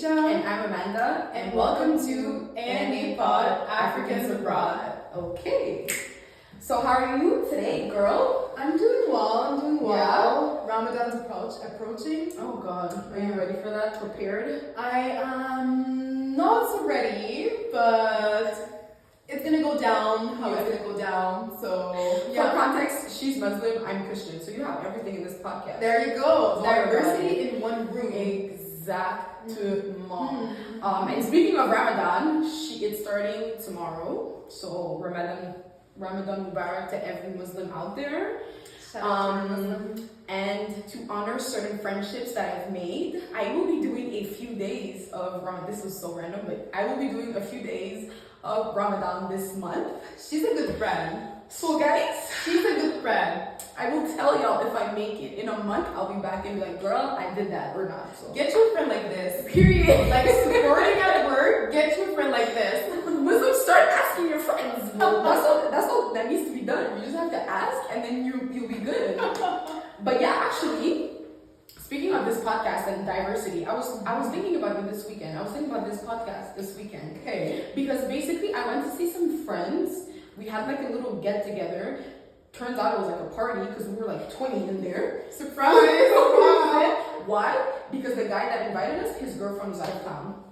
Alicia. And I'm Amanda. And welcome to A&A Pod, Africans Abroad. Okay. So how are you today, girl? I'm doing well. Yeah. Ramadan's approaching. Oh God. Are you ready for that? Prepared? I am not so ready, but it's gonna go down how it's gonna go down. So For context, she's Muslim, I'm Christian. So you have everything in this podcast. there you go. It's Diversity in one room. Exactement. And speaking of Ramadan, it's starting tomorrow. So Ramadan Mubarak to every Muslim out there. And to honor certain friendships that I've made, I will be doing a few days of Ramadan. This was so random, but I will be doing a few days of Ramadan this month. She's a good friend. So guys, She's a good friend. I will tell y'all if I make it. In a month, I'll be back and be like, girl, I did that or not. So. Get your friend like this. Period. Like supporting at work, get your friend like this. Muslims, start asking your friends. Well, that's all that needs to be done. You just have to ask and then you'll be good. But yeah, actually, speaking of this podcast and diversity, I was thinking about it this weekend. I was thinking about this podcast this weekend. Okay. Because basically I went to see some friends. We had like a little get together. Turns out it was like a party because we were like 20 in there. Surprise! Wow. Why? Because the guy that invited us, his girlfriend was out of town.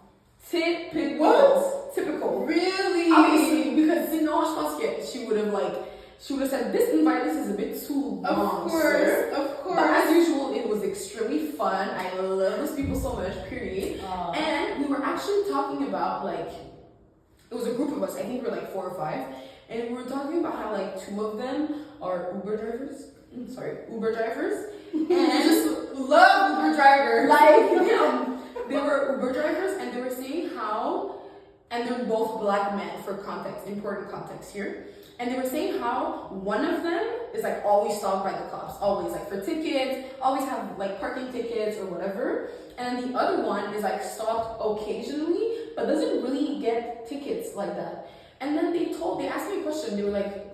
Typical. What? Typical. Really? Obviously, because je pense que she would have said this invite is a bit too long. Of course. But as usual, it was extremely fun. I love those people so much, period. And we were actually talking about it was a group of us, I think we were like 4 or 5, and we were talking about how like 2 of them are Uber drivers. And I just love Uber drivers. They were Uber drivers, and they were saying how, and they're both black men for context, important context here. And they were saying how one of them is like always stopped by the cops, always like for tickets, always have like parking tickets or whatever. And the other one is like stopped occasionally, but doesn't really get tickets like that. And then they asked me a question. They were like,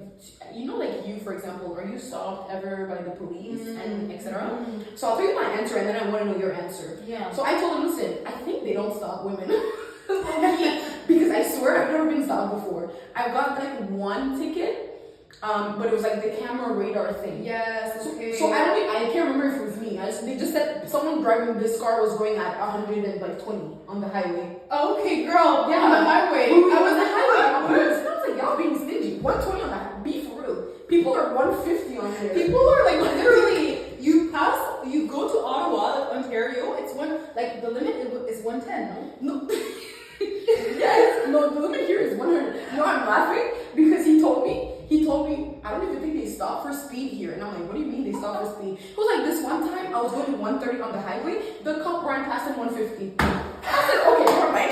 like you, for example, are you stopped ever by the police and etc.? So I'll tell you my answer, and then I want to know your answer. Yeah. So I told them, listen, I think they don't stop women. Because I swear I've never been stopped before. I've got like 1 ticket, but it was like the camera radar thing. Yes. Okay. So I can't remember if it was me. They just said someone driving this car was going at 120 on the highway. Okay, girl. Yeah, on the highway. I was on the highway. It sounds like y'all being stingy. 120 on that. Be for real. People are 150 on there. People are like literally. You go to Ottawa, Ontario. It's the limit is 110. No. Yes, no, the limit here is 100. No, I'm laughing because he told me, I don't even think they stop for speed here. And I'm like, what do you mean they stop for speed? He was like, this one time I was going 130 on the highway, the cop ran past him 150. I said, okay, never mind.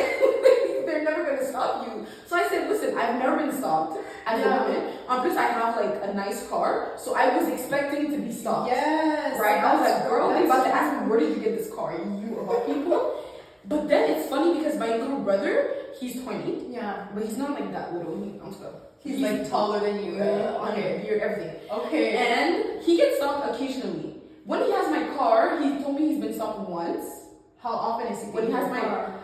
They're never going to stop you. So I said, listen, I've never been stopped at the moment. Plus, I have like a nice car, so I was expecting to be stopped. Yes. Right? I was like, girl, they're about to ask me, where did you get this car? You of all people? But then it's funny because my little brother, he's 20. Yeah. But he's not like that little. He's like taller than you. Okay, you're everything. Okay. And he gets stopped occasionally. When he has my car, he told me he's been stopped once. How often is he? When he has my car?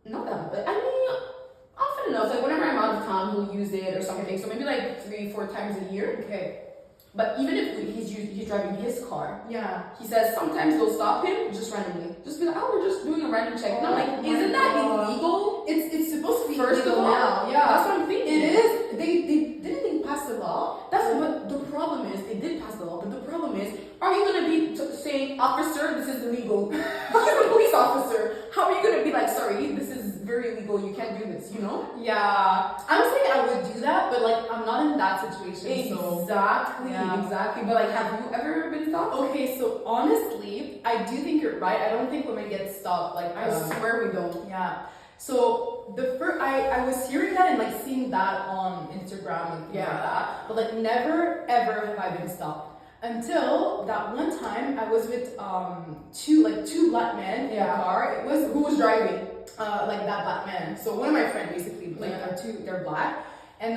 Not that, but I mean, often enough. Like whenever I'm out of town, he'll use it or something. So maybe like 3-4 times a year. Okay. But even if he's driving his car, yeah, he says sometimes they'll stop him just randomly. Just be like, oh, we're just doing a random check. And I'm like, isn't that illegal? It's supposed to be First illegal of all, now. Yeah, that's what I'm thinking. It is. They didn't pass the law. But the problem is they did pass the law. But the problem is, are you gonna be saying, officer, this is illegal? He's a police officer. How are you gonna be like, sorry, this is very illegal. You can't do this. You know? Yeah, I'm saying I would do that, but like I'm not in that situation. Exactly. But like, have you ever been stopped? Okay, so honestly, I do think you're right. I don't think women get stopped. Like I swear we don't. Yeah. So I was hearing that and like seeing that on Instagram and things like that, but like never ever have I been stopped until that one time I was with two black men in a car. Who was driving? Like that black man. So one of my friends basically, like they're black, and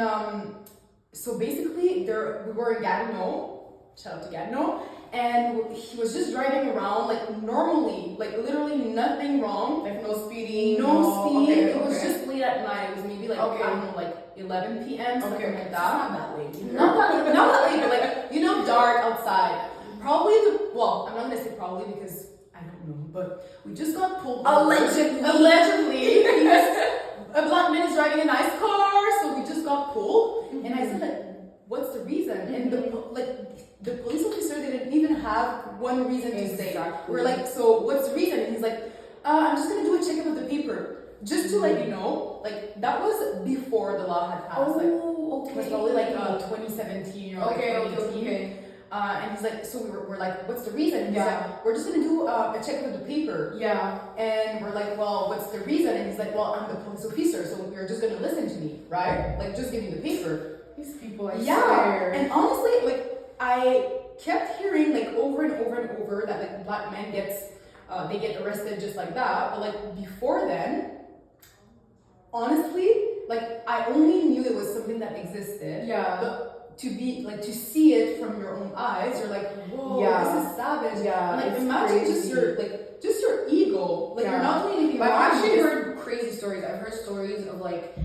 so basically we were in Gatineau. Shout out to Gatineau. and he was just driving around like normally, like literally nothing wrong. Like no speeding. No speed. Okay, it was just late at night. It was maybe like I don't know, like 11 p.m. something like that. Not that late. Either. Not that late, but like dark outside. Probably I'm not gonna say probably because I don't know, but we just got pulled. Allegedly, a black man is driving a nice car, so we just got pulled. And I said like, what's the reason? And the police officer didn't even have one reason to say. We're like, so what's the reason? And he's like, I'm just gonna do a checkup of the paper. Just to let you know, like that was before the law had passed. It was probably like 2017 or like 2018. Okay. And he's like, so we're like, what's the reason? And he's like, we're just gonna do a checkup of the paper. Yeah. And we're like, well, what's the reason? And he's like, well, I'm the police officer, so you're just gonna listen to me, right? Like, just give me the paper. These people, I swear. And honestly, like, I kept hearing like over and over and over that like black men they get arrested just like that. But like before then, honestly, like I only knew it was something that existed. Yeah. But to see it from your own eyes, you're like, whoa, this is savage. Yeah. And like imagine crazy. just your ego. Like you're not doing anything wrong. I've actually heard crazy stories. I've heard stories of like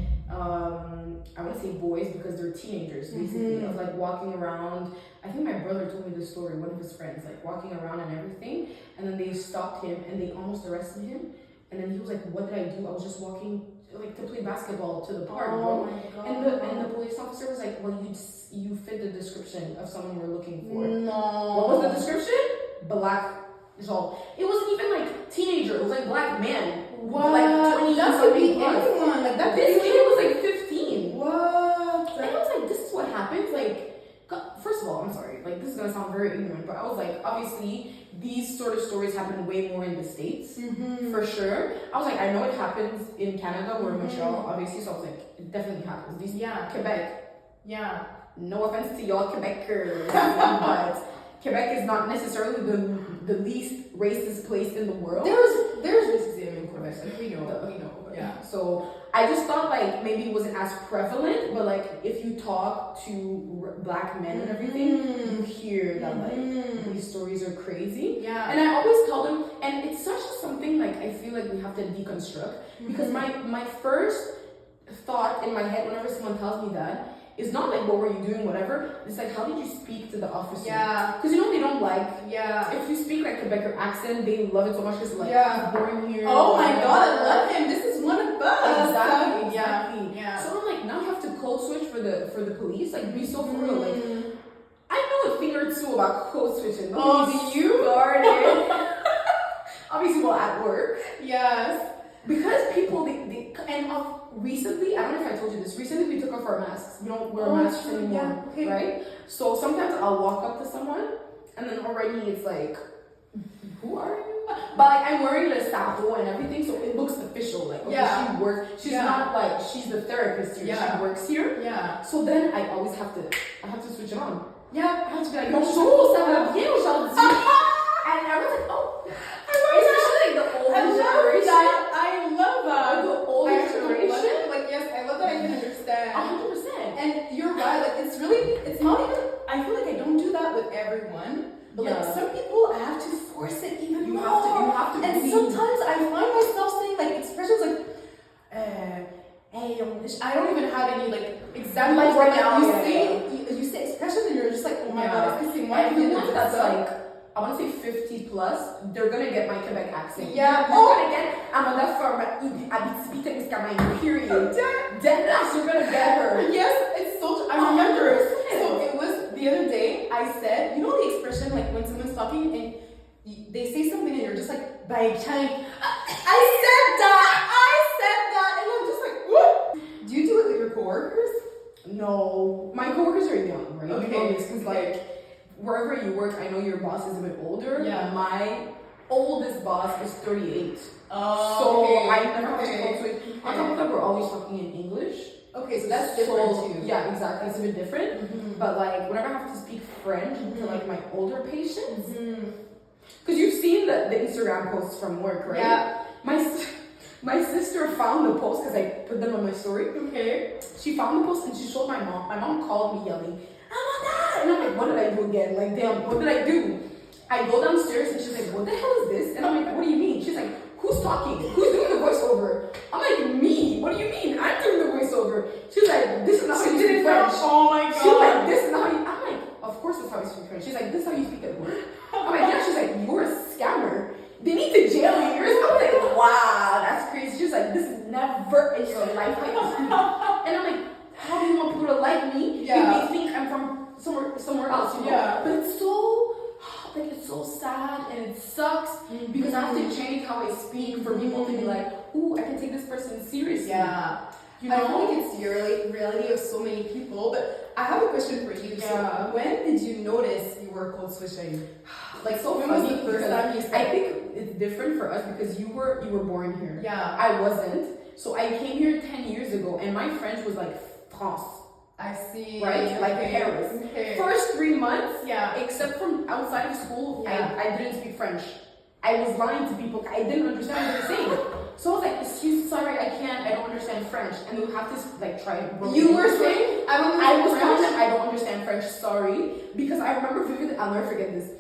I want to say boys because they're teenagers basically, of like walking around. I think my brother told me this story, one of his friends, like walking around and everything, and then they stopped him and they almost arrested him, and then he was like, what did I do? I was just walking like to play basketball to the park, bro. And the police officer was like, well, you fit the description of someone we're looking for. No. What was the description? Black. So it wasn't even like teenager, it was like black man. What? Like 20 that could be plus. anyone. Like that. This kid was like 15. What? And I was like, this is what happens. Like, first of all, I'm sorry. Like, this is gonna sound very ignorant, but I was like, obviously, these sort of stories happen way more in the States, for sure. I was like, I know it happens in Canada, we're in Montreal, obviously. So I was like, it definitely happens. Quebec. Yeah. No offense to y'all Quebecers, but Quebec is not necessarily the least racist place in the world. There's racism in Quebec. Like, we know. Yeah. So I just thought like maybe it wasn't as prevalent, but like if you talk to black men and everything, you hear that like these stories are crazy. Yeah. And I always tell them, and it's such something like I feel like we have to deconstruct because my first thought in my head whenever someone tells me that is not like what were you doing, whatever. It's like how did you speak to the officer? Yeah. Because you know they don't like. Yeah. If you speak like Quebecer accent, they love it so much. It's like born here. Oh my god, I love him. This is one of us. Exactly. Yeah. So I'm like now you have to code switch for the police. Like be so for real. Like I know a thing or two about code switching. Oh, do you? Started. Obviously, well at work. Yes. Because people recently, I don't know if I told you this, recently we took off our masks. We don't wear masks anymore, right? So sometimes I'll walk up to someone and then already it's like, who are you? But like I'm wearing the sapo and everything, so it looks official. Like, okay, she works, she's not like, she's the therapist here, she works here. Yeah. So then I always have to switch it on. Yeah. I have to be like, bonjour, ça va bien aujourd'hui? And I was like, oh. Especially like the older generation. I love that. The older generation. Like, yes, I love that I can understand. 100%. And you're right, like, it's not even, I feel like I don't do that with everyone. But like, some people, I have to force it even more. You have to. And sometimes I find myself saying, like, expressions like, hey, I don't even have any, like, examples. Like, right now, you say expressions and you're just like, oh my god, it's missing one. Everyone that's like, I want to say 50 plus, they're gonna get my Quebec accent. Yeah. You're gonna get, I'm on that farm, period. Deadass, you're gonna get her. Yes, it's so, I remember. So it was the other day, I said, you know the expression, like when someone's talking and they say something and you're just like, by chang. I said that, and I'm just like, what? Do you do it with your coworkers? No, my coworkers are young, right? Okay. You know this, because like, wherever you work, I know your boss is a bit older. Yeah. My oldest boss is 38. Oh, so I never have to code switch. On top of that, we're always talking in English. Okay, so that's different too. Yeah, exactly. It's a bit different. But like, whenever I have to speak French to like my older patients, because you've seen the Instagram posts from work, right? Yeah. My sister found the post because I put them on my story. Okay. She found the post and she showed my mom. My mom called me yelling, "I'm on that!" And I'm like, what did I do again? Like, damn, what did I do? I go downstairs and she's like, what the hell is this? And I'm like, what do you mean? She's like, who's talking? Who's doing the voiceover? I'm like, me. What do you mean? I'm doing the voiceover. She's like, this is not how you speak French. Oh my god. She's like, this is not how you. I'm like, of course that's how you speak French. She's like, this is how you speak at work. I'm like, yeah. She's like, you're a scammer. They need to jail you. I'm like, wow, that's crazy. She's like, this is never in your life how you speak. And I'm like, how do you want people to like me? Yeah. If they think I'm from somewhere else, you know? Yeah. But it's so like it's so sad and it sucks because I have to change how I speak for people to be like, ooh, I can take this person seriously. Yeah. You know? I feel like it's the reality of so many people, but I have a question for you. Yeah. So when did you notice you were code switching? Like so when was funny the first time you I said think it's different for us because you were born here. Yeah. I wasn't. So I came here 10 years ago and my French was like France. I see. Right? Like Paris. Okay. First 3 months, Yeah. except from outside of school, Yeah. I didn't speak French. I was lying to people. I didn't understand what they were saying. So I was like, sorry, I don't understand French. And we have to like try. You were saying I was telling them I don't understand French, sorry. Because I remember vividly, I'll never forget this.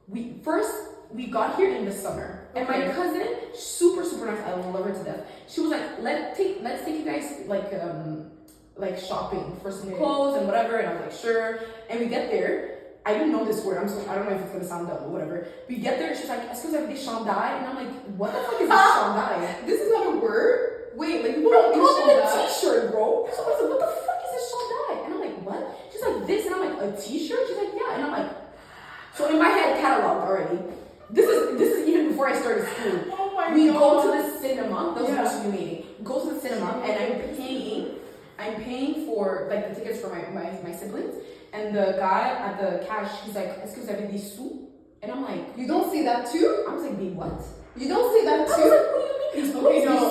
We got here in the summer. And my cousin, super, super nice, I love her to death. She was like, let's take you guys like shopping for some clothes and whatever. And I was like, sure. And we get there. I didn't know this word. I don't know if it's gonna sound dumb or whatever. We get there and she's like, est-ce que vous avez des chandails? And I'm like, what the fuck is a chandail? This is not a word? Wait, like people Bro, don't call use it a chandail. t-shirt, bro. So I was like, what the fuck is a chandail? And I'm like, what? She's like, this. And I'm like, a t-shirt? She's like, yeah. And I'm like, so in my head, cataloged already. This is even before I started school. Oh my we god. go to the cinema. That was Yeah. supposed to be meeting. Go to the cinema and I'm paying for like the tickets for my siblings. And the guy at the cash, he's like, est-ce que vous avez des sous? And I'm like, You don't say that too? I was like, des what? You don't say that I was too? like, what do you mean?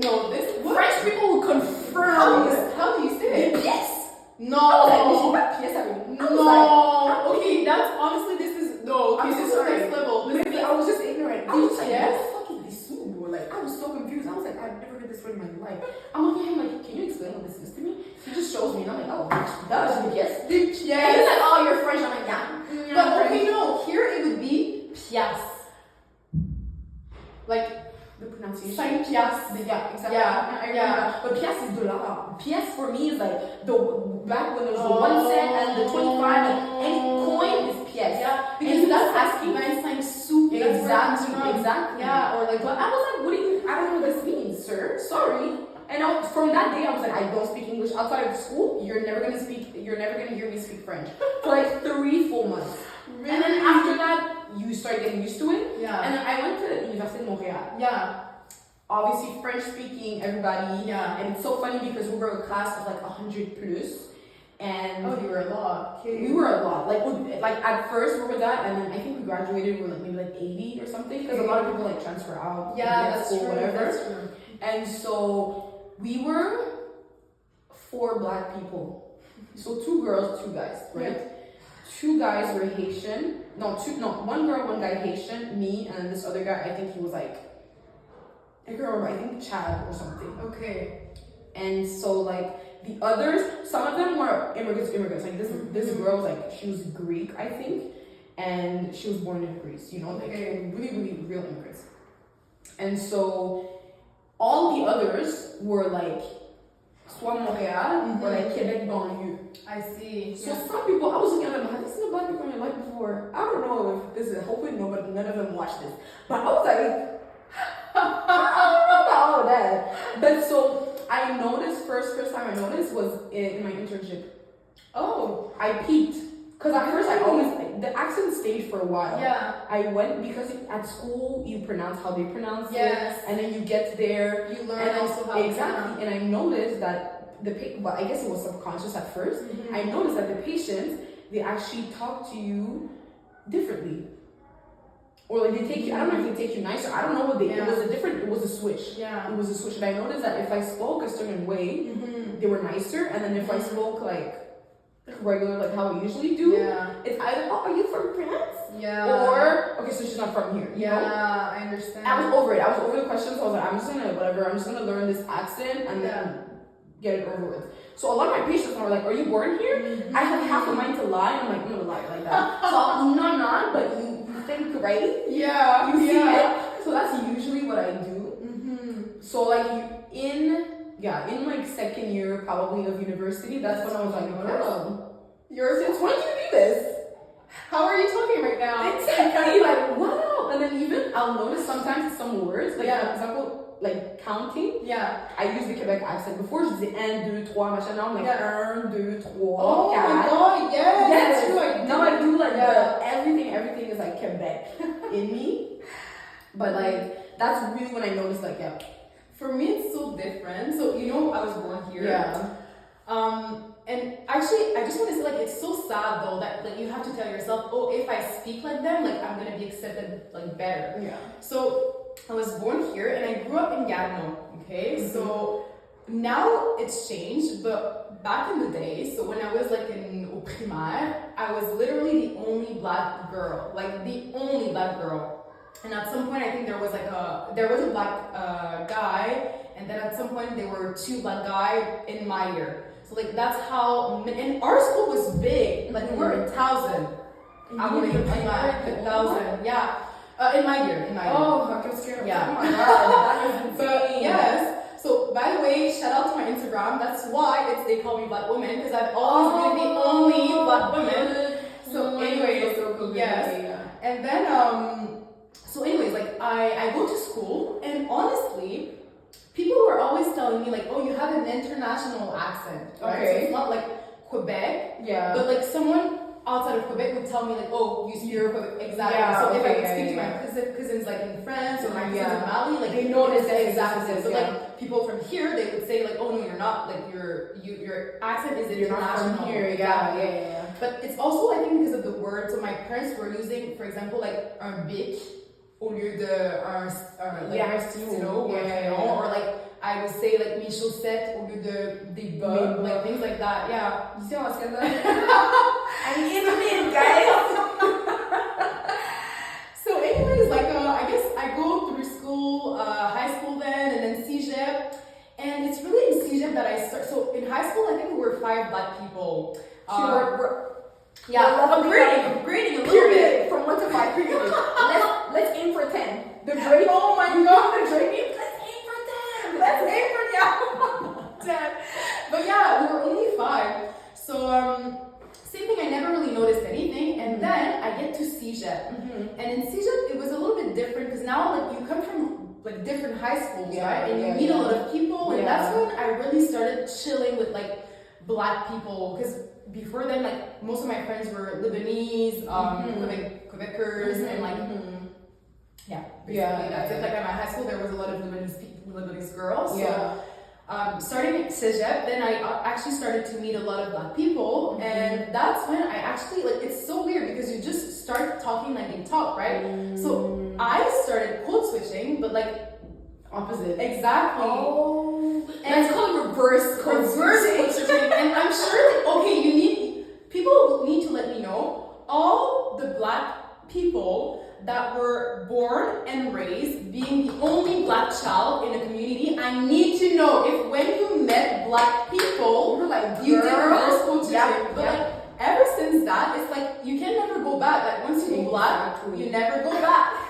Okay, this what? French people will confirm this. How do you say Des it? pièces. No. I was like, mais j'ai pas de pièces avec moi. I was No. Okay, that's honestly this is no. Okay, I'm so this is sorry. next level. Maybe I was just ignorant. I was just like, Yes. what the fuck is this soup? Or like, I was so confused. I was like, I've never heard this word in my life. I'm looking at him like, can you explain what this is to me? He just shows me, and I'm like, oh, that was yes. And he's like, oh, you're French. I'm like, yeah. But okay, no. Here it would be pièce. Like The pronunciation. 5 pièces. Yeah, exactly. Yeah, I yeah. remember. But pièce is dollar. Pièce for me is like the back when there was the 1 cent and the 25 and any coin is pièce. Yeah, Because and that's that's asking. 95 soup. Exactly. Yeah, or like But I was like, what do you? I don't know what this means, sir. Sorry. And from that day, I was like, I don't speak English outside of school. You're never gonna hear me speak French for like 3 full months. Really? And then after that, you start getting used to it. Yeah. And then I went to Université de Montréal. Yeah. Obviously, French speaking, everybody. Yeah. And it's so funny because we were a class of like 100 plus. And Oh, you were a lot. Okay. we were a lot. Like at first we were that, and then I think we graduated. We were like maybe like 80 or something because a lot of people like transfer out. Yeah, get that's school, true. Whatever. That's true. And so we were 4 black people. So 2 girls, 2 guys, right? 2 guys were Haitian. No, 1 girl, 1 guy Haitian, me, and this other guy, I think he was like, I can't remember, I think Chad or something. Okay. And so like the others, some of them were immigrants. Like this girl was like, she was Greek, I think, and she was born in Greece, you know, like really, really real immigrants. And so all the others were like soit Montréal or like Quebec banlieue. I see. So some people, I was looking at them, have you seen a black people in your life before? I don't know if this is, hopefully nobody, none of them watch this. But I was like, I don't know about all of that. But so I noticed, first time I noticed was in my internship. Oh. I peeked. Because at first I always, like, the accent stayed for a while. Yeah. I went, because at school you pronounce how they pronounce Yes. it. And then you get there. You learn and also how exactly. And I noticed that well, I guess it was subconscious at first. Mm-hmm. I noticed that the patients, they actually talk to you differently. Or like they take you, I don't know if they take you nicer, I don't know what they, it was a switch. Yeah. It was a switch. And I noticed that if I spoke a certain way, they were nicer. And then if I spoke like regular, like how I usually do, it's either, oh, are you from France? Yeah. Or, okay, so she's not from here. You know? I understand. I was over it. I was over the questions. So I was like, I'm just gonna learn this accent and then get it over with. So a lot of my patients were like, "Are you born here?" Mm-hmm. I have half a mind to lie. I'm like, "I'm gonna lie like that." So I'm not, but you think right? Yeah. You see it. So that's usually what I do. Mm-hmm. So like in like second year probably of university, that's when I was like, "Oh, since when did you do this?" How are you talking right now? Exactly. Like, wow. And then even I'll notice sometimes some words, like for example, like counting. Yeah. I use the Quebec accent. Before, je disais 1, 2, 3, machin. Now I'm like 1, 2, 3, 4. Oh my god, yes. Yes. True, I Now I do like everything is like Quebec in me. But like, that's really when I noticed like, For me, it's so different. So, you know, I was born here. Yeah. And actually, I just want to say, like, it's so sad though that like you have to tell yourself, oh, if I speak like them, like I'm gonna be accepted like better. Yeah. So I was born here and I grew up in Gatineau. Okay, so now it's changed, but back in the day, so when I was like in au primaire, I was literally the only black girl, like the only black girl. And at some point, I think there was a black guy, and then at some point there were 2 black guys in my year. So like that's how, and our school was big. Like we were 1,000. I would even primaire 1,000. Yeah, in my year. Oh, I was scared. Yeah. Oh my god, that is insane. But yes. So by the way, shout out to my Instagram. That's why they call me Black Woman, because I've always been the only Black woman. So anyways, yes. And then so anyways, like I go to school, and honestly, people were always telling me like, oh, you have an international accent, right? Okay. So it's not like Quebec, Yeah. but like someone outside of Quebec would tell me like, oh, you speak Quebec. Exactly. Yeah, So if I okay, would speak to yeah. my cousins like in France or my cousins Yeah. in Mali, like They notice that it, exactly. So yeah. like people from here, they would say like, oh no, you're not. Like your accent is You're not international. from here. Exactly. Yeah. But it's also, I think, because of the word. So my parents were using, for example, like un bic au lieu de un stylo or un crayon, or like I would say like mes chaussettes au lieu de des bas, like things like that. Yeah. You see what's going on? I'm in the mid, guys. So anyways, like I guess I go through school, high school then, and then CEGEP. And it's really in CEGEP that I start. So in high school, I think we were 5 black people. Upgrading a little bit. From 1 to 5, period. Let's aim for 10. The grade. Oh my god, The grade. Let's aim for 10. Let's aim for 10. But yeah, we were only 5. So same thing, I never really noticed anything. And then I get to CEGEP. And in CEGEP, it was a little bit different because now like you come from like different high schools, right? And you meet a lot of people, and that's when I really started chilling with like black people, because before then, like most of my friends were Lebanese, Quebecers, and like basically that's it. Like at my high school, there was a lot of Lebanese girls. So, starting at CEGEP, then I actually started to meet a lot of black people, and that's when I actually like. It's so weird because you just start talking like they talk, right? So I started code switching, but like opposite. Exactly. Oh, and it's called reverse code switching. And I'm sure, like, okay, people need to let me know all the black people that were born and raised being the only black child in a community. I need to know if when you met black people, you did reverse code switching. But like ever since that, it's like you can never go back. Like once you go black, you never go back.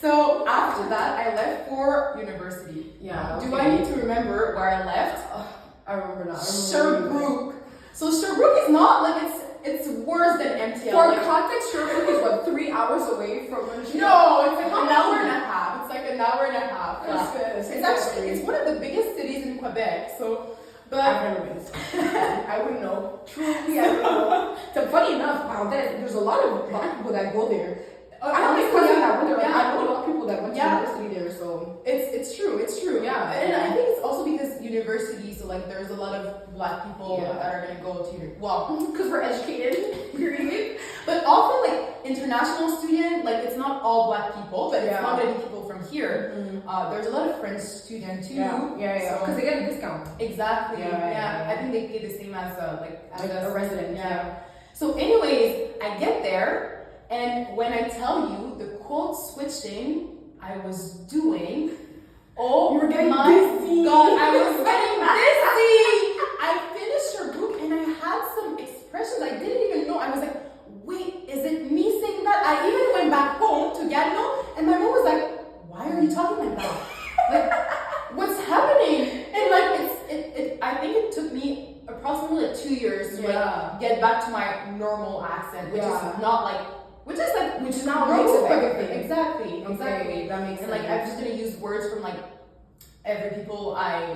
So after that, I left for university. Yeah. Do I need to remember where I left? I remember now. Sherbrooke. So Sherbrooke is not like it's worse than MTL. For context, Sherbrooke is what, 3 hours away from Montreal? No, it's like an hour and a half. It's like an hour and a half. That's good. It's actually it's one of the biggest cities in Quebec. So, but I've never been. I wouldn't know. Truly, I wouldn't know. So funny enough, wow, there's a lot of black people that go there. I have my cousin that went there. Like, I know a lot of people that went to university there, so it's true. Yeah, and I think it's also because university, so like there's a lot of black people that are gonna go to because we're educated, period. But often like international student, like it's not all black people, but it's not any people from here. There's a lot of French student too. Because they get a discount. Exactly. I think they pay the same as a resident. So anyways, I get there. And when I tell you the code switching I was doing, Oh, you were getting my busy. God, I was getting busy. I finished her book and I had some expressions I didn't even know. I was like, wait, is it me saying that? I even went back home to Gatineau and my mom was like, why are you talking like that? Like, what's happening? And like, I think it took me approximately like 2 years to like get back to my normal accent, which is not like, which is not normal. Exactly. Okay, that makes and sense. like I'm just gonna use words from like every people I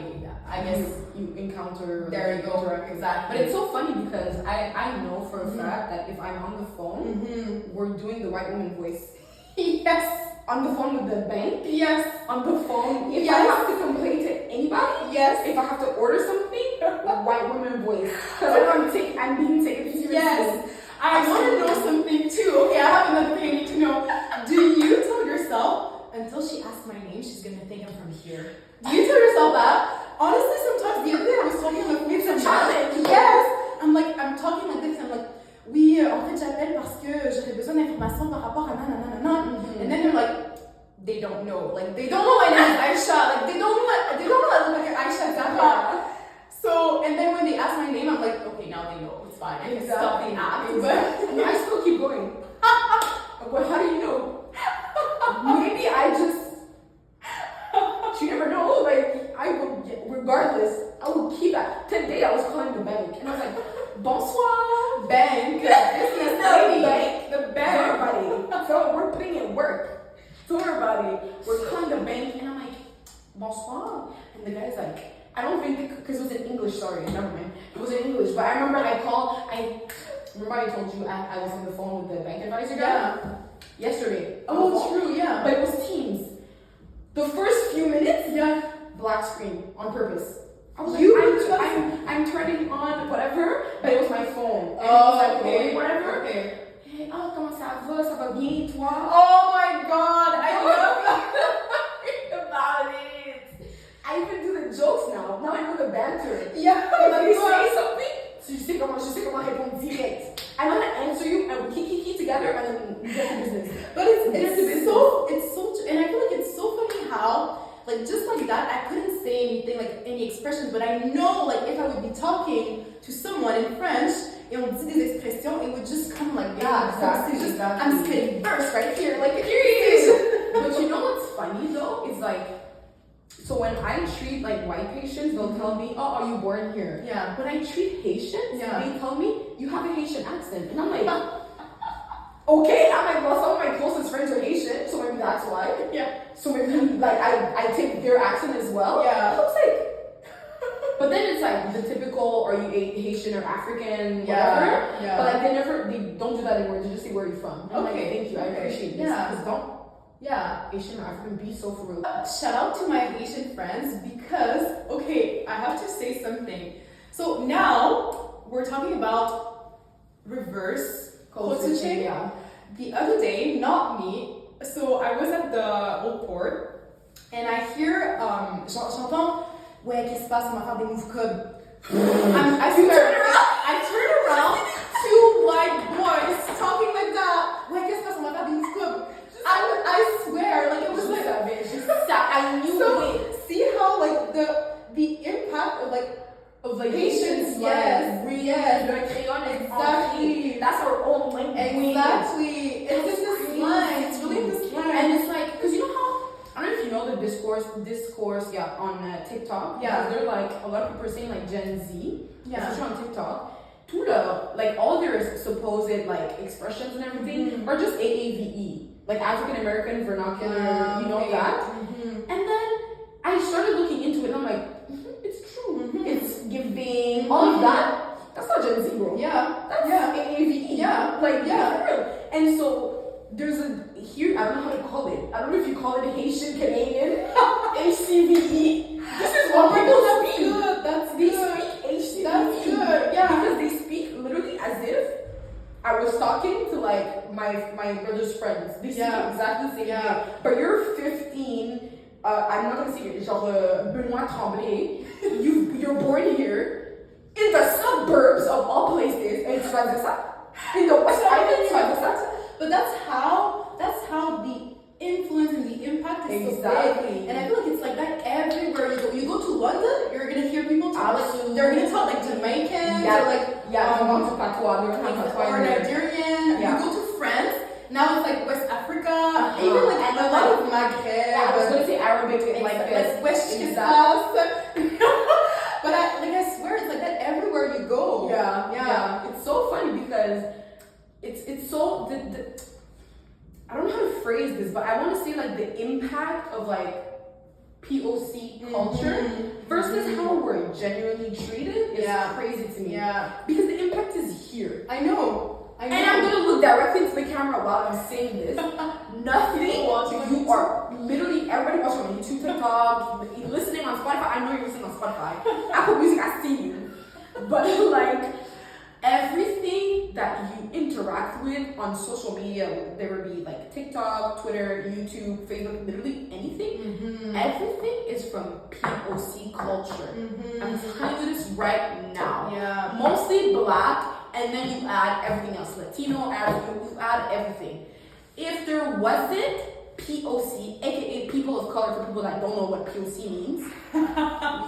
guess you encounter. There you go. Exactly. But it's so funny because I know for a fact that if I'm on the phone, we're doing the white woman voice. Yes. On the phone with the bank. Yes. On the phone. If I have to complain to anybody. Yes. If I have to order something, white woman voice. Because I'm being taken seriously. Yes. I want to know something too. Okay, I have another thing I need to know. Do you tell yourself, until she asks my name, she's going to think I'm from here? Do you tell yourself that? Honestly, sometimes the other day I was talking like, it's a challenge. Yes. I'm talking like this. I'm like, oui, en fait, j'appelle parce que j'aurais besoin d'informations par rapport à nanana. And then they're like, they don't know. Like, they don't know my name is Aisha. Like, they don't know I look like Aisha Zahra. So, and then when they ask my name, I'm like, okay, now they know. It's fine. I can stop the act. But I still keep going. But how do you know? Maybe I just... You never know. Like, I will, regardless, I will keep that. Today I was calling the bank. And I was like, bonsoir. Bank. This is the bank. The bank. Everybody. So we're putting in work. So everybody, we're calling the bank. And I'm like, bonsoir. And the guy's like, I don't think, because it was in English, sorry, never mind. It was in English, but I remember I told you I was on the phone with the bank advisor guy yesterday. Oh, true, yeah. But it was Teams. The first few minutes, black screen on purpose. I was like, I'm turning on whatever, but it was my phone. And oh, like, okay. Whatever. Okay. Hey, comment ça va? Ça va bien, toi? Oh my God, I love about it. I even do the jokes now. Now I know the banter. Yeah. If you say something, je sais comment répondre direct. I'm gonna answer you and we kiki together and then we get to business. But it's so and I feel like it's so funny how like just like that I couldn't say anything like any expressions, but I know like if I would be talking to someone in French et on dit des expressions, it would just come like that. Exactly. I'm spitting verse right here, like here. But you know what's funny though? It's like, so when I treat like white patients, they'll tell me, oh, are you born here? Yeah. When I treat Haitians, they tell me, you have a Haitian accent. And I'm like, okay. I'm like, well, some of my closest friends are Haitian, so maybe that's why. Yeah. So maybe like I take their accent as well. Yeah. I was like, but then it's like the typical, are you Haitian or African, whatever. Yeah. But like they don't do that anymore. They just say where you're from. I'm like, thank you, I appreciate this. Yeah. Because don't Haitian or African be so for real. Shout out to my Haitian friends because, okay, I have to say something. So now we're talking about reverse culture change. Yeah. The other day, not me, so I was at the old port and I hear, j'entends, ouais, qu'est-ce qui se passe, on va faire des move cubs. I turn around, two white boys talking like that. Ouais, qu'est-ce qui se passe, on va faire des move cubs. I swear, like it was like I knew it. See how like the impact of like Haitians, yes, exactly. That's our own language. Exactly. It's in this line. It's really in this line. And it's like, because you know how, I don't know if you know the discourse, on TikTok. Yeah. They're like, a lot of people are saying like Gen Z, especially on TikTok. Like all their supposed like expressions and everything are just AAVE. Like African American vernacular, that. And then I started looking into it and I'm like, it's true. It's giving, all of that. That's not Gen Z, bro. Yeah. That's AAVE. Yeah. For real. And so there's here, I don't know how to call it. I don't know if you call it Haitian Canadian, HCVE. This is what people speak. That's They good. speak HCVE. That's good. Yeah. Because they speak literally as if I was talking to like my brother's friends. They speak exactly the same way. But you're 15. I'm not gonna say it. Genre Benoit Tremblay. You're born here in the suburbs of all places, and tu vas dire ça. In the West Island, tu vas dire ça. But that's how the influence and the impact is so Exactly. big. And I feel like it's like that London, you're gonna hear people talk. Like, they're gonna talk like Jamaicans or like going to patois. They're gonna have patois or Nigerian. Yeah. You go to France. Now it's like West Africa, even like and a lot of Maghreb. Yeah, I was gonna say Arabic is like this. West Exactly. But I swear it's like that everywhere you go. Yeah. It's so funny because it's so I don't know how to phrase this, but I want to say like the impact of like POC culture versus how we're genuinely treated is crazy to me. Yeah. Because the impact is here. I know. And I'm gonna look directly into the camera while I'm saying this. Nothing. You are literally everybody watching on YouTube, TikTok, listening on Spotify. I know you're listening on Spotify. Apple Music, I see you. But like everything that you interact with on social media, there would be like TikTok, Twitter, YouTube, Facebook, literally anything. Everything is from POC culture. I'm telling you this right now. Yeah. Mostly black. And then you add everything else, Latino, Arab, you add everything. If there wasn't POC, aka people of color, for people that don't know what POC means,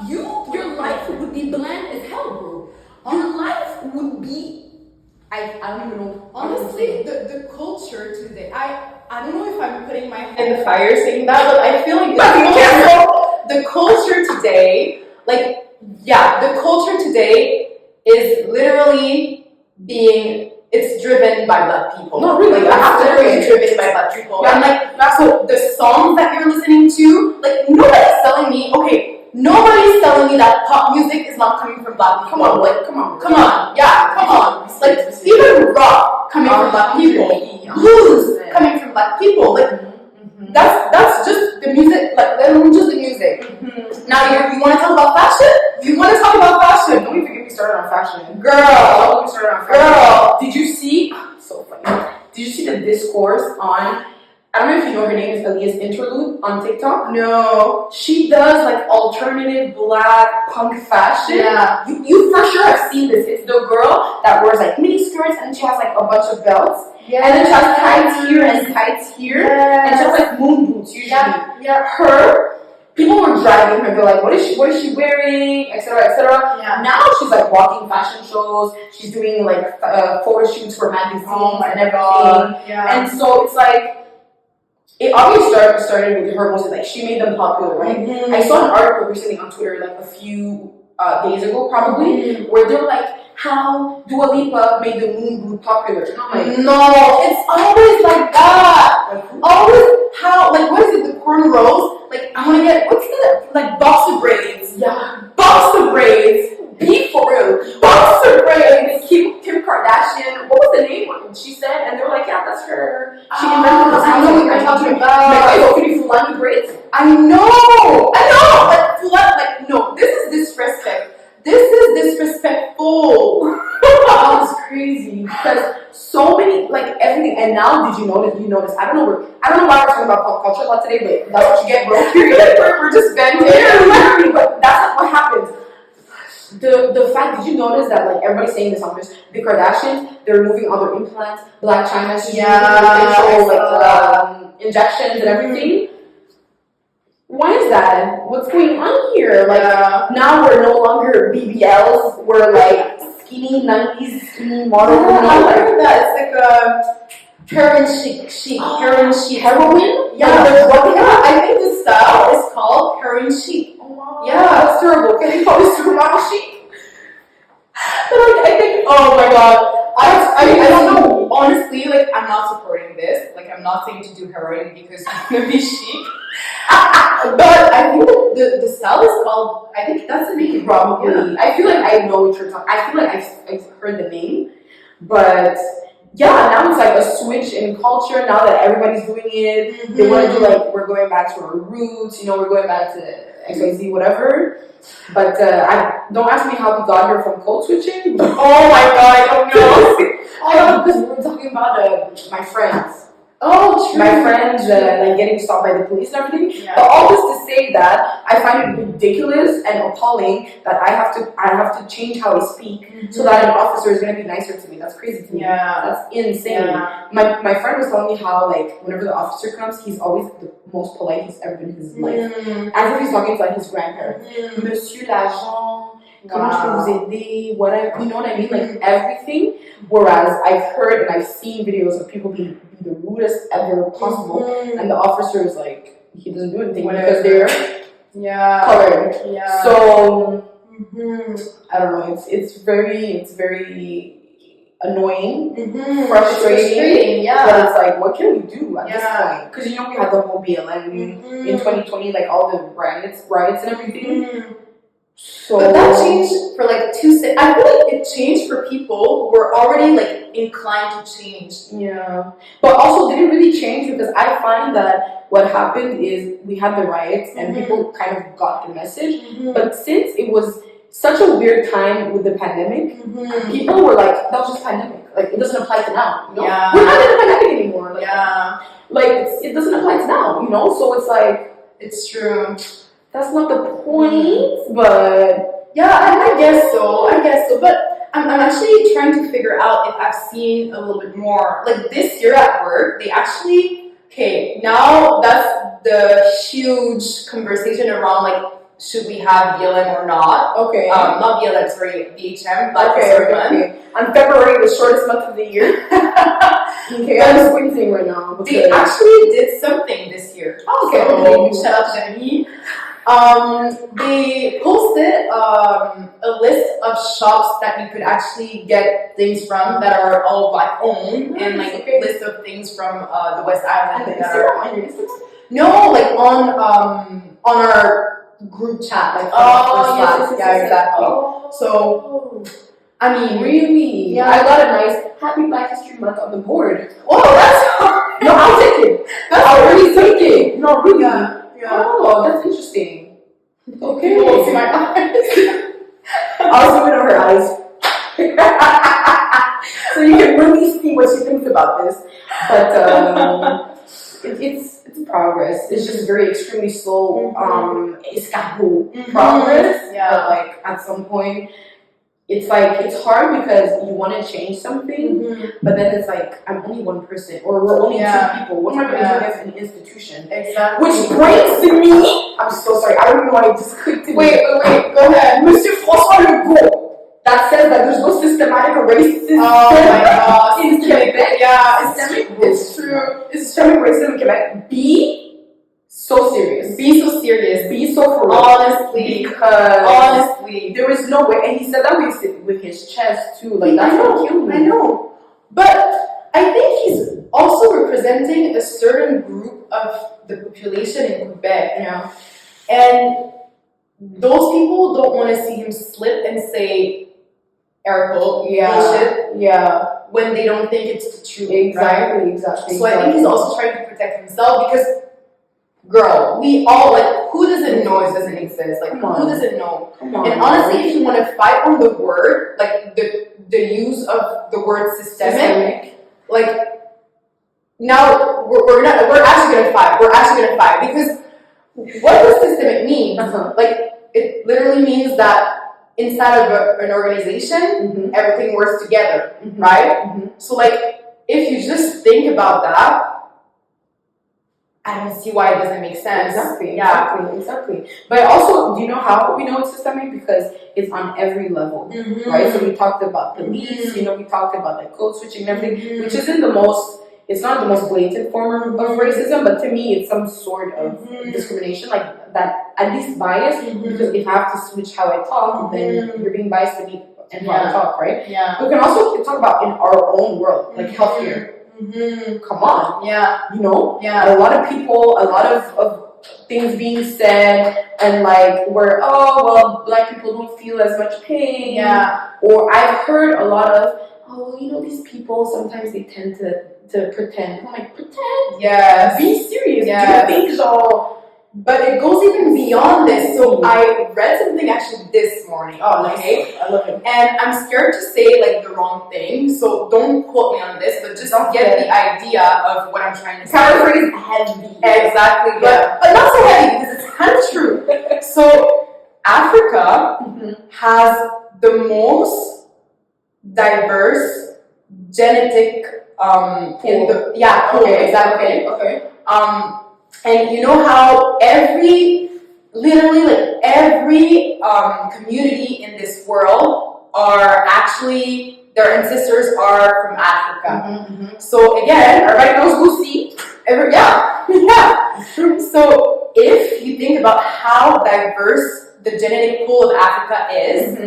your life would be bland as hell, bro. Your life would be, I don't even know. Honestly, the culture today, I don't know if I'm putting my head in the fire saying that, but I feel like the culture today, like, the culture today is literally it's driven by black people. No, really, like, it's driven by black people. Yeah. And like, so the songs that you're listening to, like, nobody's telling me that pop music is not coming from black people. Come on. Like, even rock coming from black people, blues coming from black people. Like, that's just the music. Like, that's just the music. Now you want to talk about fashion? Don't even get me started on fashion. Girl. Did you see? So funny. Did you see the discourse on? I don't know if you know her name is Elias Interlude on TikTok. No. She does like alternative black punk fashion. Yeah. You for sure have seen this. It's the girl that wears like mini skirts and she has like a bunch of belts. Yeah. And then she has tights here and tights here. Yeah. And she has like moon boots usually. Yeah. Her, people were dragging her. They're like, what is she wearing? Etc. Etc. Yeah. Now she's like walking fashion shows. She's doing like photo shoots for magazines and everything. Yeah. And so it's like, it obviously started with her mostly, like, she made them popular, right? I saw an article recently on Twitter, like, a few days ago, probably, where they were like, how Dua Lipa made the moon boot popular. And I'm like, no, it's always like that. What is it, the cornrows? Like, I want to get, what's the, like, boxer braids. Yeah. Boxer braids. Be for real. Boxer braids. Kim Kardashian, what was the name? She said, and they were like, yeah, that's her. She invented the I know what you're talking about. Fulani braids. I know. Like, Fulani, no, this is disrespect. This is disrespectful. That was crazy because so many, like, everything. And now, did you notice? I don't know why we're talking about pop culture a lot today, but that's what you get, bro. We're just venting. Yeah, but that's what happens. The fact, did you notice that, like, everybody's saying this on this, the Kardashians, they're removing all their implants, Black China, injections and everything. Why is that? What's going on here? Like, now we're no longer BBLs, we're like skinny 90s skinny model. I heard that. It's like heroin chic. Heroin chic. Heroin? Yeah, I think the style is called heroin chic. Yeah, that's terrible. Can you call this supermodel chic? But like, I think, oh my god, I don't know. Honestly, like, I'm not supporting this. Like, I'm not saying to do heroin because it's gonna be chic. But I think the style is called. I think that's the name. Probably. Yeah. I feel like I know what you're talking. I feel like I've heard the name, but yeah, now it's like a switch in culture. Now that everybody's doing it, they want to do like, we're going back to our roots. We're going back to XYZ, whatever. But don't ask me how we got here from code switching. Oh my god, I don't know. Oh, because we were talking about my friends. Oh, true. My friends like getting stopped by the police and everything. Yeah. But all this to say that I find it ridiculous and appalling that I have to change how I speak so that an officer is gonna be nicer to me. That's crazy to me. Yeah. That's insane. Yeah. My friend was telling me how like whenever the officer comes, he's always the most polite he's ever been in his life. As if he's talking to like his grandparents. Monsieur l'agent, comment je peux vous aider, whatever, you know what I mean? Like everything. Whereas I've heard and I've seen videos of people be the rudest ever possible, and the officer is like, he doesn't do anything because they're colored. Yeah. So I don't know. It's very annoying, frustrating. Yeah. But it's like, what can we do at this point? Because you know we had the whole BLM in 2020, like all the riots and everything. So but that changed for like I feel like it changed for people who were already like inclined to change. Yeah. But also did it really change? Because I find that what happened is we had the riots and people kind of got the message. But since it was such a weird time with the pandemic, people were like, that was just pandemic. Like it doesn't apply to now. You know? Yeah. We're not in a pandemic anymore. Like, like it doesn't apply to now, you know? So it's like, it's true. That's not the point, but yeah, I guess so. But I'm actually trying to figure out if I've seen a little bit more. Like this year at work, they actually now that's the huge conversation around like should we have BLM or not? Okay. Not BLM, sorry, BHM, Black History Month. On February, the shortest month of the year. Okay, I'm squinting right now. They actually did something this year. Oh, okay. So, shout out to Jeremy. They posted a list of shops that you could actually get things from that are all Black owned, and like a list of things from the West Island. On your Instagram? No, like on our group chat. Like yes, exactly. Oh. So, I mean, really? Yeah. I got a nice Happy Black History Month on the board. Oh, that's no, I'll take it. I'll really take it. No, really. Yeah. Oh, that's interesting. Okay. You won't see my eyes. I'll zoom in on her eyes. So you can really see what she thinks about this. But it's progress. It's just very extremely slow escargot progress. Yeah. But like at some point it's like it's hard because you want to change something, but then it's like I'm only one person, or we're only two people. What am I going to do as an institution? Exactly. Which brings to me, I'm so sorry, I don't even know why I just clicked it. Wait, go ahead. Monsieur Francois Legault, that says that there's no systematic racism. Oh my god. In Quebec. Yeah, it's true. It's systemic racism in Quebec. Be so serious. Be so serious. Be so for real. Honestly. Because honestly. there is no way. And he said that with his chest too. Like that's what killed me. I know. But I think he's also representing a certain group of the population in Quebec. Yeah. And those people don't want to see him slip and say bullshit. Yeah. When they don't think it's the truth. Exactly. Right? Exactly. So I think he's also trying to protect himself because girl, we all like who doesn't know it doesn't exist? Like who doesn't know? And honestly, if you want to fight on the word, like the use of the word systemic, like now we're actually gonna fight. We're actually gonna fight because what does systemic mean? Like it literally means that inside of an organization, everything works together, right? So like if you just think about that, I don't see why it doesn't make sense. Exactly. But also, do you know how we know it's systemic? Because it's on every level, right? So we talked about police, you know, we talked about like code switching and everything, which isn't it's not the most blatant form of racism, but to me, it's some sort of discrimination, like that, at least bias, because if I have to switch how I talk, then you're being biased to me and how I talk, right? Yeah. We can also talk about in our own world, like healthcare. Come on. Yeah. You know? Yeah. A lot of people, a lot of things being said, and like where, oh, well, Black people don't feel as much pain. Yeah. Or I've heard a lot of, oh, you know, these people, sometimes they tend to pretend. I'm like, pretend? Yes. Be serious. Yes. Do you think so? But it goes even beyond this. So I read something actually this morning. Oh, nice. Okay. I love it. And I'm scared to say like the wrong thing, so don't quote me on this, but just get the idea of what I'm trying to say. Paraphrase heavy. Exactly, but not so heavy because it's kind of true. So Africa has the most diverse genetic pool, exactly. Okay. And you know how literally every community in this world are actually, their ancestors are from Africa. So again, everybody knows Lucy. Yeah. So if you think about how diverse the genetic pool of Africa is,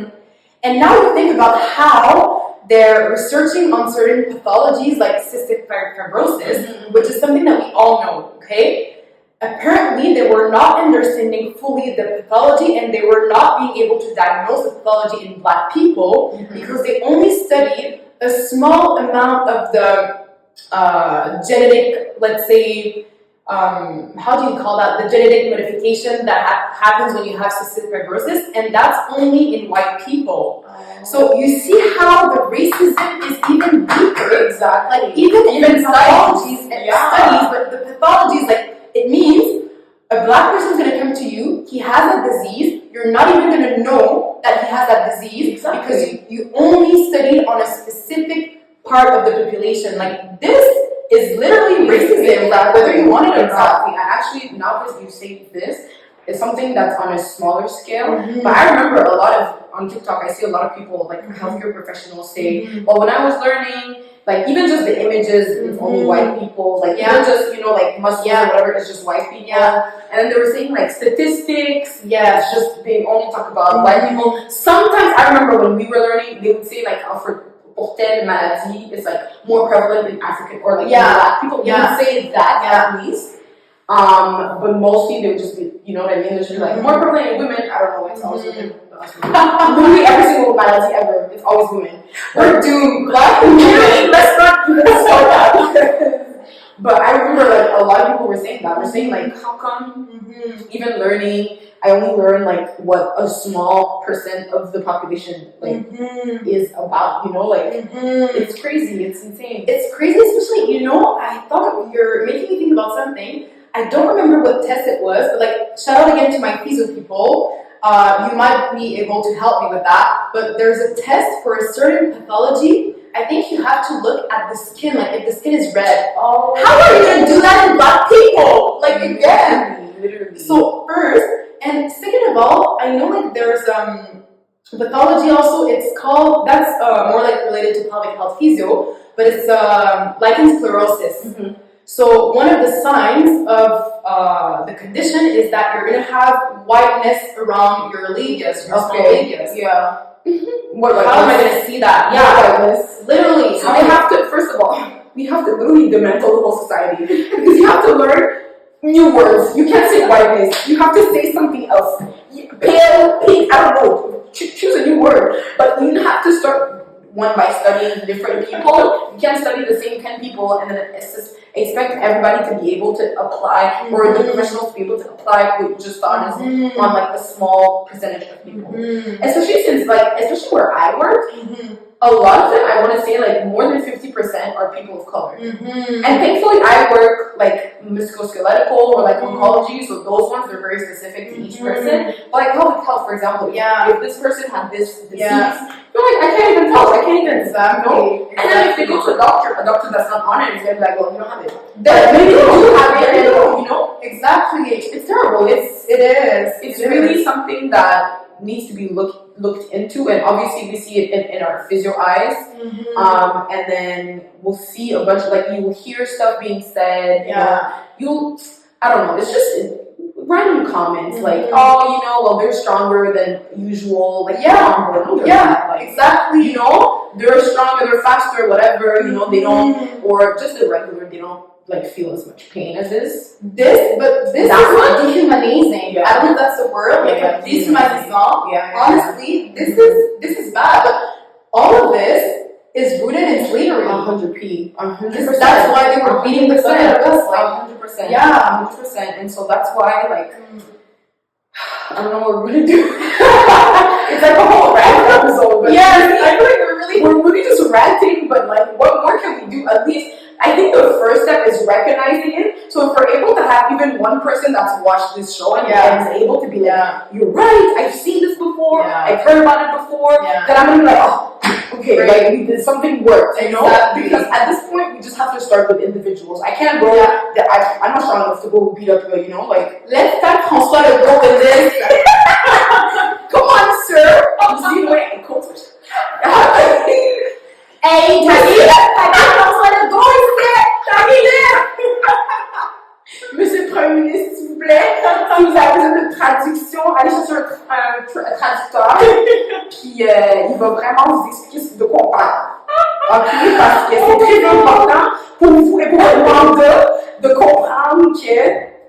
and now you think about how they're researching on certain pathologies like cystic fibrosis, which is something that we all know, okay? Apparently, they were not understanding fully the pathology, and they were not being able to diagnose the pathology in Black people because they only studied a small amount of the genetic, let's say, how do you call that? The genetic modification that happens when you have cystic fibrosis, and that's only in white people. So you see how the racism is even deeper. Exactly. Like even pathologies and studies, but the pathologies, like, it means a Black person is going to come to you, he has a disease, you're not even going to know that he has that disease because you only studied on a specific part of the population. Like, this is literally racism, like, whether you want it or not. I actually, now that you say this, it's something that's on a smaller scale. But I remember a lot of, on TikTok, I see a lot of people, like healthcare professionals say, well, when I was learning, like, even just the images, it's only white people, like, even just, you know, like, muscles or whatever, it's just white people. And then they were saying, like, statistics, it's just, they only talk about white people. Sometimes, I remember when we were learning, they would say, like, for telle maladie, it's, like, more prevalent in African, or, like, in Black people. They would say that, at least. But mostly, they would just be, you know what I mean? They'd just be, like, more prevalent in women, I don't know, it's always women. Literally every single malady ever, it's always women. We're doomed. Let's not even start that. But I remember, like, a lot of people were saying that. They're saying, like, how come even learning, I only learn, like, what a small percent of the population, like, is about, you know, like, it's crazy, it's insane. It's crazy, especially, you know, I thought you're making me think about something. I don't remember what test it was, but, like, shout out again to my physio people. You might be able to help me with that, but there's a test for a certain pathology. I think you have to look at the skin, like if the skin is red. How are you going to do that in Black people? Like, again. Literally. So first, and second of all, I know, like, there's pathology also, it's called, that's more like related to pelvic health physio, but it's lichen sclerosis. So one of the signs of the condition is that you're going to have whiteness around your labias, your small labias. How am I going to see that? Whiteness. Literally. So we have to, first of all, we have to literally dismantle the whole society. Because you have to learn new words. You can't say whiteness. You have to say something else. Pale, pink, I don't know. Choose a new word. But you have to start one by studying different people. You can't study the same 10 people and then expect everybody to be able to apply, or the professionals to be able to apply what you just thought is on, like, a small percentage of people. Especially since, like, especially where I work, a lot of them, I want to say, like, more than 50% are people of color. And thankfully, I work, like, musculoskeletal or, like, oncology, so those ones are very specific to each person. But, like, pelvic health, for example, if this person had this disease, you're like, I can't even tell, I can't even know. And then if they go to a doctor that's not on it, it's going to be like, well, you don't have it. Maybe they do have it, you know? Exactly. It's terrible. It is. It's really something that needs to be looked into, and obviously we see it in our physio eyes. And then we'll see a bunch of, like, you will hear stuff being said. I don't know, it's just random comments like, oh, you know, well, they're stronger than usual. Like, exactly. You know, they're stronger, they're faster, whatever. You know, they don't, or just the regular, they don't, like, feel as much pain as this. This is dehumanizing. I don't know if that's the word. Like, dehumanizing. Honestly, this is bad. But all of this is rooted in slavery. 100%. That's why they were beating the fuck out of us. Like, 100%. Yeah, 100%. And so that's why, like, I don't know what we're gonna do. It's like a whole rant episode. But I feel like we're really just ranting. But, like, what more can we do? At least I think the first step is recognizing it. So if we're able to have even one person that's watched this show and is able to be like, you're right, I've seen this before, I've heard about it before, then I'm gonna be like, oh, okay, like we did something worked, you know? Because at this point, we just have to start with individuals. I can't go, I'm not strong enough to go beat up, you know, like, let's thank Francois Legault in this. Come on, sir. See the way I coach. Hey, François Legault ici! Monsieur le Premier ministre, s'il vous plaît, si vous avez besoin de traduction, allez chercher un traducteur, puis il va vraiment vous expliquer de quoi on parle. Ok? Parce que c'est très important pour vous et pour le mandat de comprendre que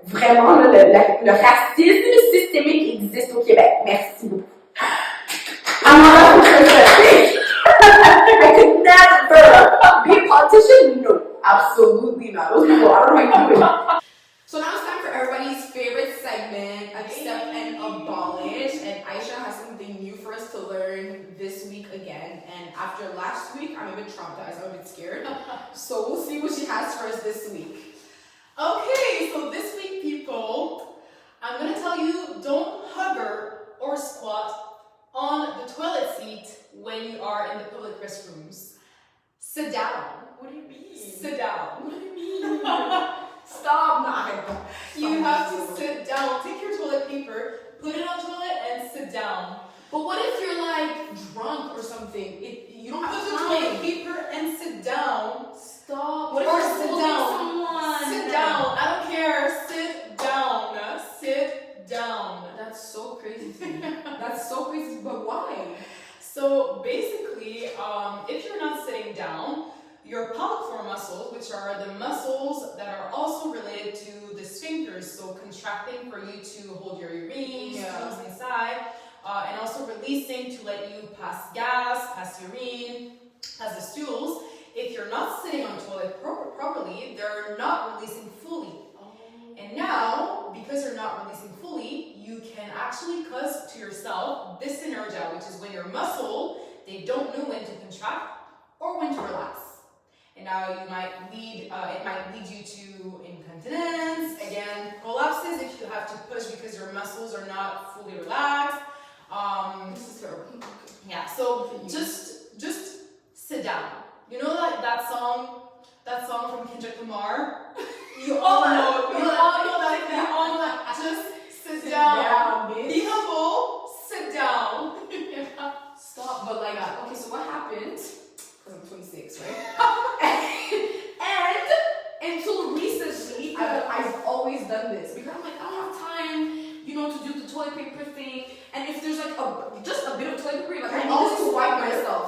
vraiment le racisme systémique existe au Québec. Merci beaucoup. I could never be a politician. No, absolutely not. Those people, I don't know how you do it. So now it's time for everybody's favorite segment, Accept and Abolish. And Aisha has something new for us to learn this week again. And after last week, I'm a bit traumatized, I'm a bit scared. So we'll see what she has for us this week. Okay, so this week, people, I'm going to tell you, don't hover or squat on the toilet seat when you are in the public restrooms. Sit down. What do you mean? Sit down. What do you mean? Stop. No, you have to sit down. Take your toilet paper, put it on the toilet, and sit down. But what if you're like drunk or something? You don't have put the toilet paper and sit down. Stop. What if you're sit down? Someone? Sit down. I don't care. Sit down. Sit down. That's so crazy to me. That's so crazy. But why? So basically, if you're not sitting down, your pelvic floor muscles, which are the muscles that are also related to the sphincters, so contracting for you to hold your urine, stools inside, and also releasing to let you pass gas, pass urine, pass the stools. If you're not sitting on the toilet properly, they're not releasing fully. And now, because you're not releasing fully, you can actually cause to yourself dyssynergia, which is when your muscle, they don't know when to contract or when to relax. And now it might lead you to incontinence, again, prolapses if you have to push because your muscles are not fully relaxed. This is terrible. Yeah, so just sit down. You know that song from Kendrick Lamar? You all know that. Just sit down. Be humble. Sit down. Stop. But like, okay, so what happened? Because I'm 26, right? and until recently, I've always done this because I'm like, I don't have time, to do the toilet paper thing. And if there's like just a bit of toilet paper, like I always to wipe myself.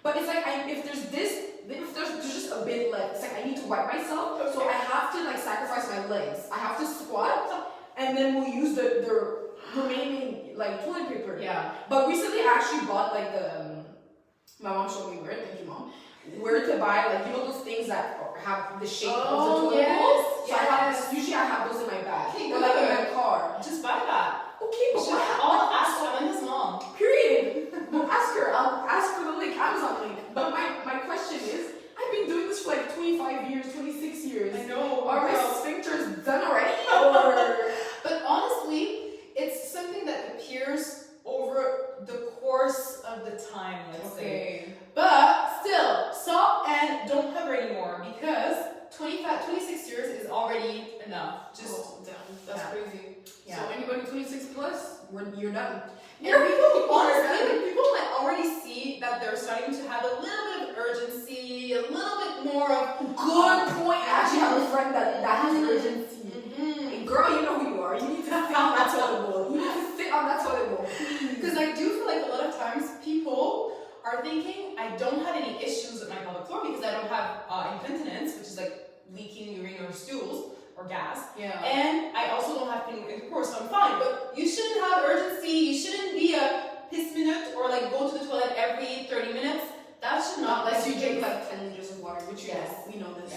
But it's like if there's just a bit left, it's like I need to wipe myself, so I have to like sacrifice my legs. I have to squat, and then we'll use the remaining like toilet paper. Yeah. But recently I actually bought like my mom showed me where. Thank you, mom. Where to buy like those things that have the shape of the toilet bowl. So usually I have those in my bag or like in my car. Just buy that. Okay, but I'll ask Amanda's mom. Period. Ask her. I'll ask her the link, Amazon link. But my question is, I've been doing this for like 25 years, 26 years. I know. Are my sphincters done already? Or but honestly, it's something that appears over the course of the time, let's say. But still, stop and don't hover anymore because 26 years is already enough. Just that's crazy. Yeah. So anybody 26 plus, you're done. And people might already see that they're starting to have a little bit of urgency, a little bit more of good point. I actually have a friend that has urgency. And girl, you know who you are. You need to sit on that toilet bowl. You need to sit on that toilet bowl. Because I do feel like a lot of times people are thinking I don't have any issues with my pelvic floor because I don't have incontinence, which is like leaking urine or stools or gas. Yeah. And I also don't have any intercourse, so I'm fine. But you shouldn't have urgency. You shouldn't be a piss minute or like go to the toilet every 30 minutes. That should not. Unless you drink like 10 liters of water, which we know this.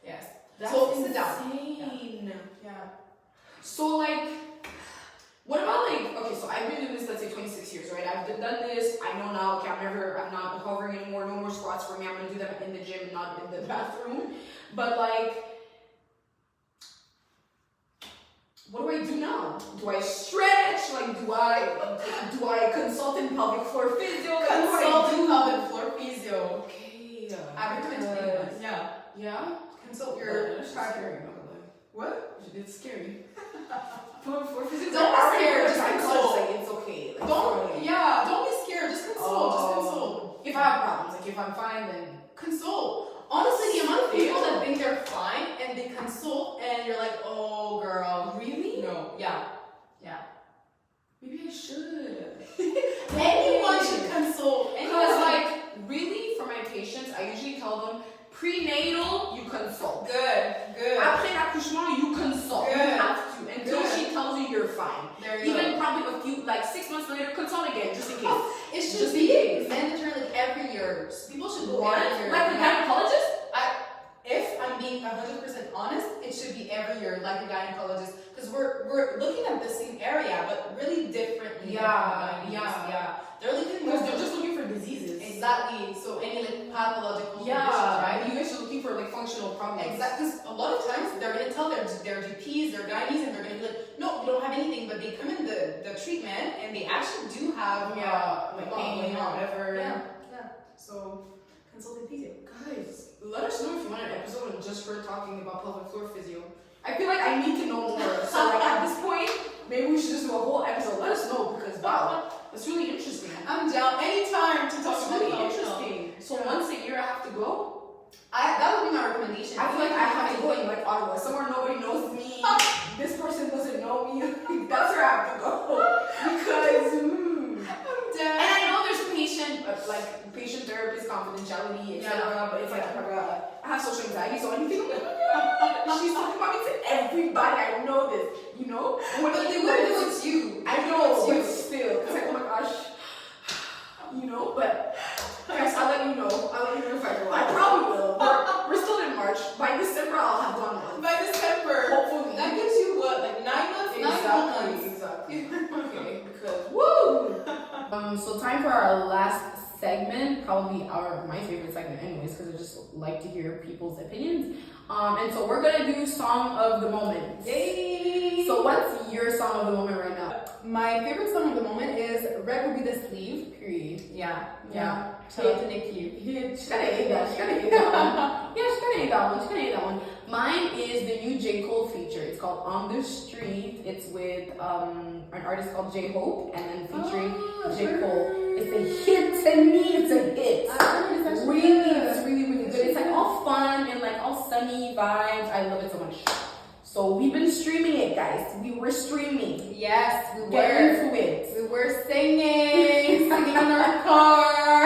Yes. That's so insane. Sit down. Yeah. So like, what about like, okay, so I've been doing this, let's say 26 years, right? I've done this, I know now, okay, I'm not hovering anymore, no more squats for me, I'm gonna do them in the gym not in the bathroom. But like, what do I do now? Do I stretch? Like, do I consult in pelvic floor physio? Like, Consult in pelvic floor physio. Okay. I recommend anyone. Yeah. Yeah? Consult Your your scary, not gonna lie. What? It's scary. Pelvic floor physio. Don't be scared, just Just consult. like, it's okay. Like, Don't sorry. don't be scared. Just consult. Just consult. If I have problems, like if I'm fine, then Consult. Honestly, the amount of people that think they're fine and they consult and you're like, oh girl, really? no, yeah. Maybe I should. Anyone should consult. Because like really, for my patients, I usually tell them prenatal, you consult. Good. Après l'accouchement, you consult. Good. You have to until Good. she tells you you're fine. There you Even go. probably a few, like 6 months later, consult again, just in case. It should Just be in case. mandatory like every year. People should go What? every year. Like a gynecologist? If I'm being 100% honest, it should be every year like a gynecologist because we're looking at the same area but really differently. Yeah. They're looking Because they're just looking for diseases. exactly. So any like pathological conditions, Yeah, right? you guys are looking for like functional problems. Exactly. Because a lot of times they're gonna tell their GPs, their gynaes, and they're gonna be like, no, you don't have anything. But they come in the treatment and they actually do have Like pain or whatever. Yeah. So consulting physio. Guys, let us know if you want an episode of just her talking about pelvic floor physio. I feel like I need to know more. So like at this point, maybe we should just do a whole episode. Let us know because wow, that's really interesting. I'm down anytime to talk That's about really pelvic interesting. So Yeah. once a year I have to go. that would be my recommendation. I feel like I have to go in like Ottawa, somewhere nobody knows me. This person doesn't know me. That's where I have to go because. I'm dead. And I know there's patient therapist confidentiality, etc. But it's like I have social anxiety, so anything I'm like, oh my God, she's talking about me to everybody. I know this, you know. When But they wouldn't know it's you. I know, but still, it's like oh my gosh, you know. But guys, I'll let you know. If I go. I probably will. We're still in March. By December, I'll have done one. By December. Hopefully. That gives you what, like 9 months? 9 months. Exactly. Okay, because woo! So time for our last segment, probably my favorite segment anyways, because I just like to hear people's opinions. And so we're gonna do song of the moment. Yay! So what's your song of the moment right now? My favorite song of the moment is Red Will Be the Sleeve, period. Yeah. Shout out to Nikki. She gotta hate that. She gotta hate that one. Yeah, she gotta hate that one. Mine is the new J. Cole feature. It's called On the Street. It's with an artist called J. Hope and then featuring J. Cole. It's a hit to me. It's a hit. It's really good. It's like all fun and like all sunny vibes. I love it so much. So we've been streaming it, guys. We were streaming. Yes, we Get were. into it. We were singing in our car.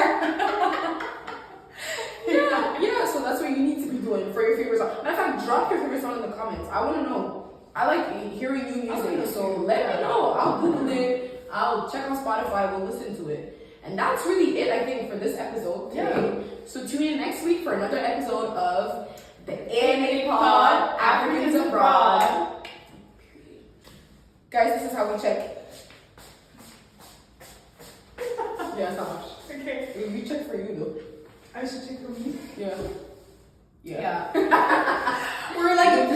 Yeah, so that's what you need to be doing for your favorite song. Matter of fact, drop your favorite song in the comments. I want to know. I like hearing new music, so let me know. I'll Google it. I'll check on Spotify. We'll listen to it. And that's really it, I think, for this episode today. So tune in next week for another episode of the ANA Pod, Africans Abroad. Guys, this is how we check. Yeah, it's not much. Okay. We check for you, though. I should check for me. Yeah. Yeah. We're like